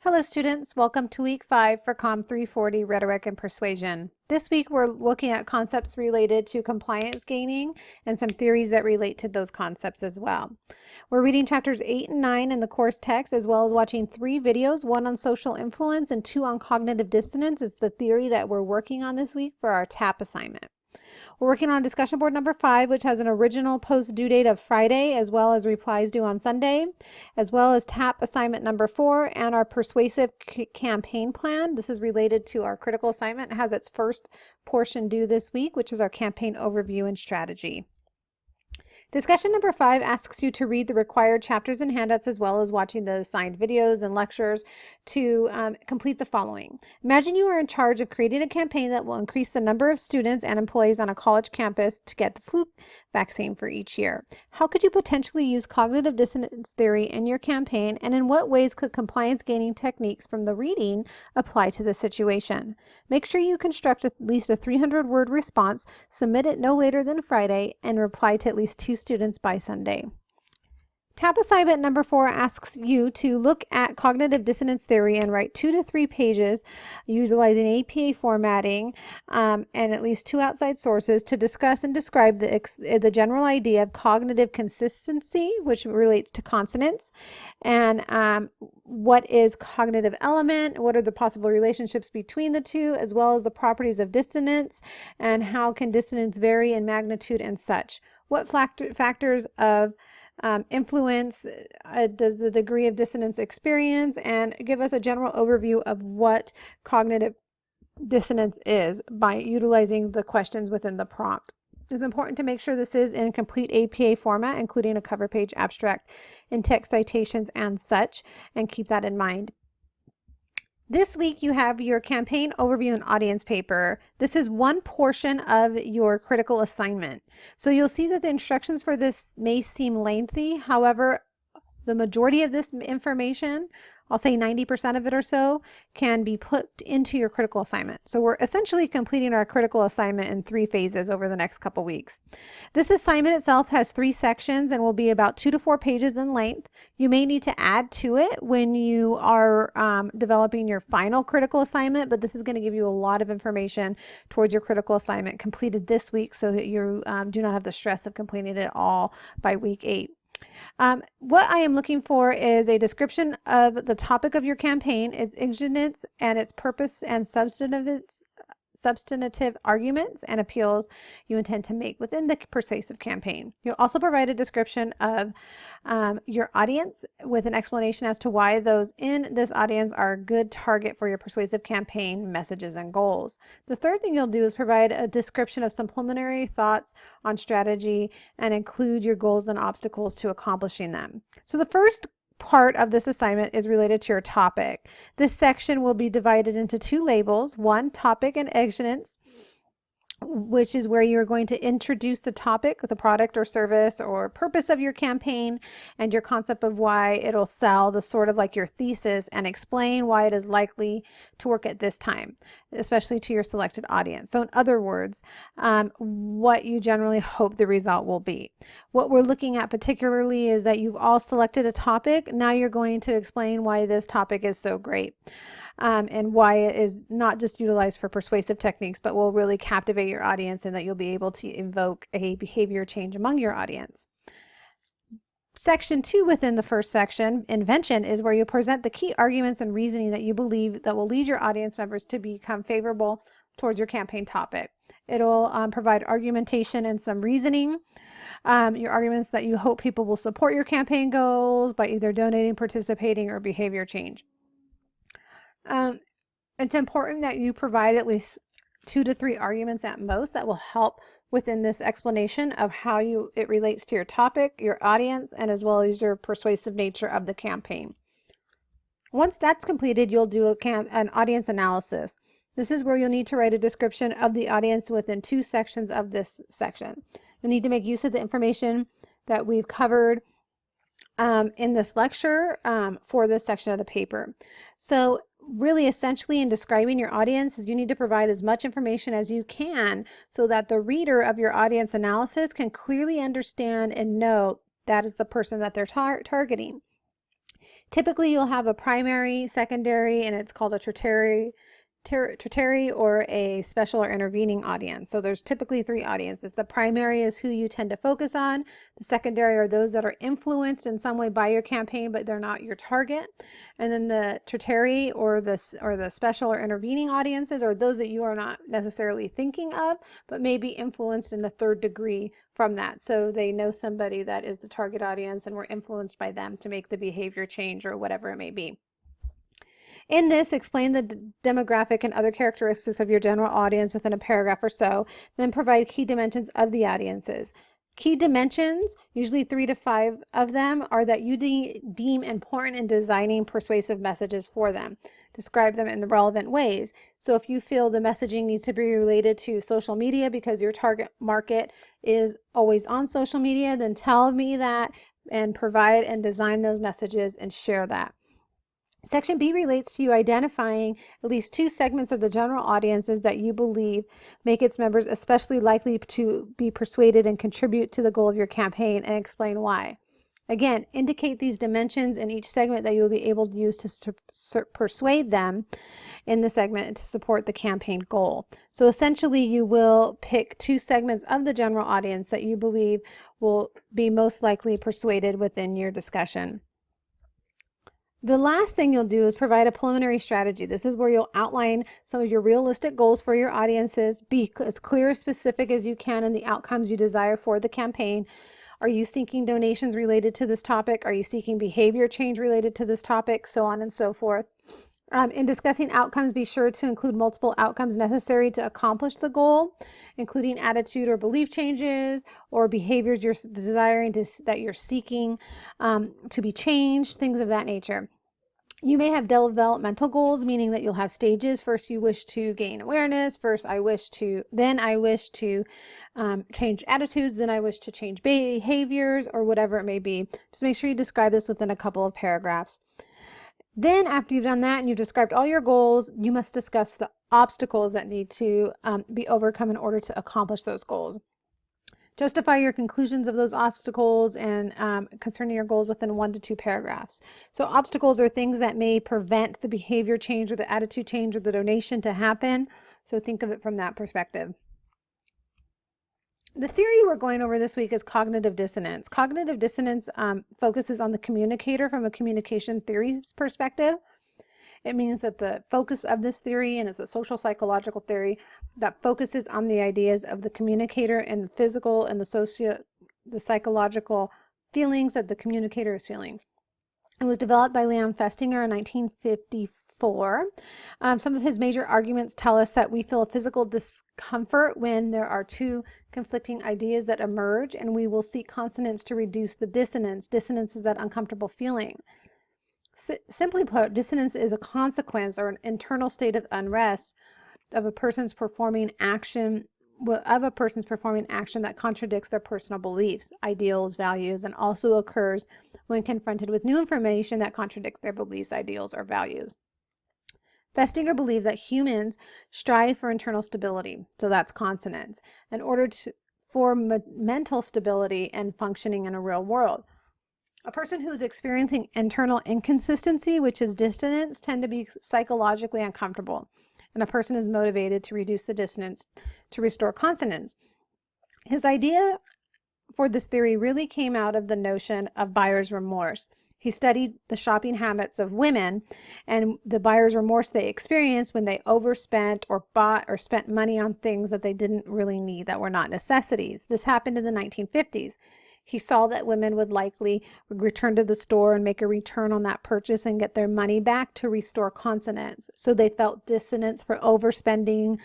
Hello students, welcome to week 5 for COM 340 Rhetoric and Persuasion. This week we're looking at concepts related to compliance gaining and some theories that relate to those concepts as well. We're reading chapters 8 and 9 in the course text, as well as watching 3 videos, one on social influence and 2 on cognitive dissonance. Is the theory that we're working on this week for our TAP assignment. We're working on discussion board number 5, which has an original post due date of Friday, as well as replies due on Sunday, as well as TAP assignment number 4 and our persuasive campaign plan. This is related to our critical assignment. It has its first portion due this week, which is our campaign overview and strategy. Discussion number 5 asks you to read the required chapters and handouts, as well as watching the assigned videos and lectures to complete the following. Imagine you are in charge of creating a campaign that will increase the number of students and employees on a college campus to get the flu vaccine for each year. How could you potentially use cognitive dissonance theory in your campaign, and in what ways could compliance gaining techniques from the reading apply to the situation? Make sure you construct at least a 300-word response, submit it no later than Friday, and reply to at least 2 students by Sunday. TAP assignment number 4 asks you to look at cognitive dissonance theory and write 2 to 3 pages utilizing APA formatting and at least 2 outside sources to discuss and describe the general idea of cognitive consistency, which relates to consonants, and what is cognitive element, what are the possible relationships between the two, as well as the properties of dissonance, and how can dissonance vary in magnitude and such. What factors of influence does the degree of dissonance experience, and give us a general overview of what cognitive dissonance is by utilizing the questions within the prompt. It's important to make sure this is in complete APA format, including a cover page, abstract, in-text citations, and such, and keep that in mind. This week you have your campaign overview and audience paper. This is one portion of your critical assignment. So you'll see that the instructions for this may seem lengthy. However, the majority of this information, I'll say 90% of it or so, can be put into your critical assignment. So we're essentially completing our critical assignment in 3 phases over the next couple weeks. This assignment itself has 3 sections and will be about 2 to 4 pages in length. You may need to add to it when you are developing your final critical assignment, but this is going to give you a lot of information towards your critical assignment completed this week, so that you do not have the stress of completing it all by week 8. What I am looking for is a description of the topic of your campaign, its exigence and its purpose, and substantive arguments and appeals you intend to make within the persuasive campaign. You'll also provide a description of your audience with an explanation as to why those in this audience are a good target for your persuasive campaign messages and goals. The third thing you'll do is provide a description of some preliminary thoughts on strategy and include your goals and obstacles to accomplishing them. So the first part of this assignment is related to your topic. This section will be divided into 2 labels. One, topic and exigence, which is where you're going to introduce the topic, the product or service or purpose of your campaign, and your concept of why it'll sell, the sort of like your thesis, and explain why it is likely to work at this time, especially to your selected audience. So in other words, what you generally hope the result will be. What we're looking at particularly is that you've all selected a topic. Now you're going to explain why this topic is so great. And why it is not just utilized for persuasive techniques, but will really captivate your audience, and that you'll be able to invoke a behavior change among your audience. Section 2 within the first section, invention, is where you present the key arguments and reasoning that you believe that will lead your audience members to become favorable towards your campaign topic. It'll provide argumentation and some reasoning. Your arguments that you hope people will support your campaign goals by either donating, participating, or behavior change. It's important that you provide at least 2 to 3 arguments at most that will help within this explanation of how it relates to your topic, your audience, and as well as your persuasive nature of the campaign. Once that's completed, you'll do an audience analysis. This is where you'll need to write a description of the audience within 2 sections of this section. You'll need to make use of the information that we've covered in this lecture for this section of the paper. So really, essentially, in describing your audience, you need to provide as much information as you can so that the reader of your audience analysis can clearly understand and know that is the person that they're targeting. Typically, you'll have a primary, secondary, and it's called a tertiary or a special or intervening audience. So there's typically three audiences. The primary is who you tend to focus on. The secondary are those that are influenced in some way by your campaign, but they're not your target. And then the tertiary or the special or intervening audiences are those that you are not necessarily thinking of, but may be influenced in a third degree from that. So they know somebody that is the target audience and were influenced by them to make the behavior change or whatever it may be. In this, explain the demographic and other characteristics of your general audience within a paragraph or so, then provide key dimensions of the audiences. Key dimensions, usually 3 to 5 of them, are that you deem important in designing persuasive messages for them. Describe them in the relevant ways. So if you feel the messaging needs to be related to social media because your target market is always on social media, then tell me that and provide and design those messages and share that. Section B relates to you identifying at least 2 segments of the general audiences that you believe make its members especially likely to be persuaded and contribute to the goal of your campaign, and explain why. Again, indicate these dimensions in each segment that you'll be able to use to persuade them in the segment to support the campaign goal. So essentially, you will pick 2 segments of the general audience that you believe will be most likely persuaded within your discussion. The last thing you'll do is provide a preliminary strategy. This is where you'll outline some of your realistic goals for your audiences. Be as clear and specific as you can in the outcomes you desire for the campaign. Are you seeking donations related to this topic? Are you seeking behavior change related to this topic? So on and so forth. In discussing outcomes, be sure to include multiple outcomes necessary to accomplish the goal, including attitude or belief changes or behaviors you're desiring that you're seeking to be changed, things of that nature. You may have developmental goals, meaning that you'll have stages. First, you wish to gain awareness. Then I wish to change attitudes. Then I wish to change behaviors, or whatever it may be. Just make sure you describe this within a couple of paragraphs. Then after you've done that and you've described all your goals, you must discuss the obstacles that need to be overcome in order to accomplish those goals. Justify your conclusions of those obstacles and concerning your goals within 1 to 2 paragraphs. So obstacles are things that may prevent the behavior change or the attitude change or the donation to happen. So think of it from that perspective. The theory we're going over this week is cognitive dissonance. Cognitive dissonance focuses on the communicator from a communication theory perspective. It means that the focus of this theory, and it's a social psychological theory that focuses on the ideas of the communicator and the physical and the psychological feelings that the communicator is feeling. It was developed by Leon Festinger in 1954. Some of his major arguments tell us that we feel a physical discomfort when there are 2 conflicting ideas that emerge, and we will seek consonance to reduce the dissonance. Dissonance is that uncomfortable feeling. Simply put, dissonance is a consequence or an internal state of unrest of a person's performing action that contradicts their personal beliefs, ideals, values, and also occurs when confronted with new information that contradicts their beliefs, ideals, or values. Festinger believed that humans strive for internal stability, so that's consonance, in order for mental stability and functioning in a real world. A person who is experiencing internal inconsistency, which is dissonance, tend to be psychologically uncomfortable, and a person is motivated to reduce the dissonance to restore consonance. His idea for this theory really came out of the notion of buyer's remorse. He studied the shopping habits of women and the buyer's remorse they experienced when they overspent or bought or spent money on things that they didn't really need, that were not necessities. This happened in the 1950s. He saw that women would likely return to the store and make a return on that purchase and get their money back to restore consonance. So they felt dissonance for overspending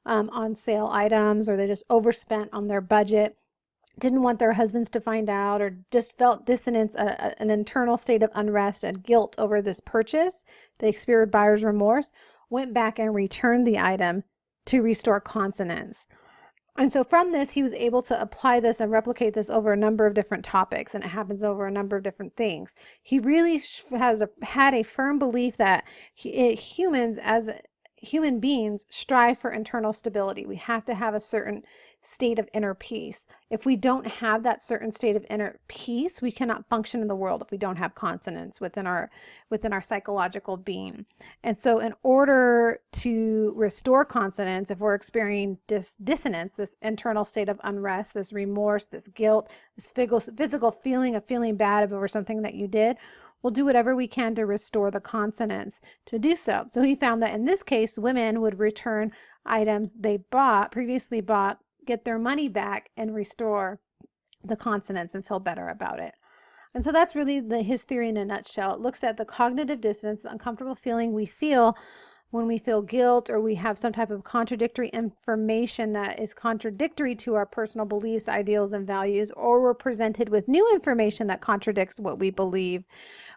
on sale items, or they just overspent on their budget, didn't want their husbands to find out, or just felt dissonance, an internal state of unrest and guilt over this purchase. They experienced buyer's remorse, went back and returned the item to restore consonance. And so from this, he was able to apply this and replicate this over a number of different topics, and it happens over a number of different things. He really had a firm belief that humans, as human beings, strive for internal stability. We have to have a certain state of inner peace. If we don't have that certain state of inner peace, we cannot function in the world if we don't have consonance within our psychological being. And so in order to restore consonance, if we're experiencing dissonance, this internal state of unrest, this remorse, this guilt, this physical feeling of feeling bad over something that you did, we'll do whatever we can to restore the consonance to do so. So he found that in this case, women would return items they previously bought, get their money back, and restore the consonance and feel better about it. And so that's really his theory in a nutshell. It looks at the cognitive dissonance, the uncomfortable feeling we feel when we feel guilt or we have some type of contradictory information that is contradictory to our personal beliefs, ideals, and values, or we're presented with new information that contradicts what we believe.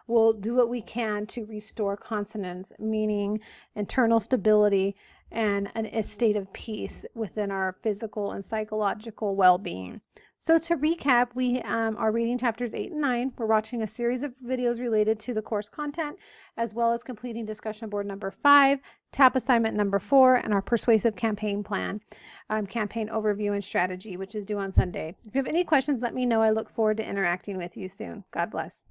We'll do what we can to restore consonance, meaning internal stability and a state of peace within our physical and psychological well-being. So to recap, we are reading chapters 8 and 9. We're watching a series of videos related to the course content, as well as completing discussion board number 5, TAP assignment number 4, and our persuasive campaign plan, campaign overview and strategy, which is due on Sunday. If you have any questions, let me know. I look forward to interacting with you soon. God bless.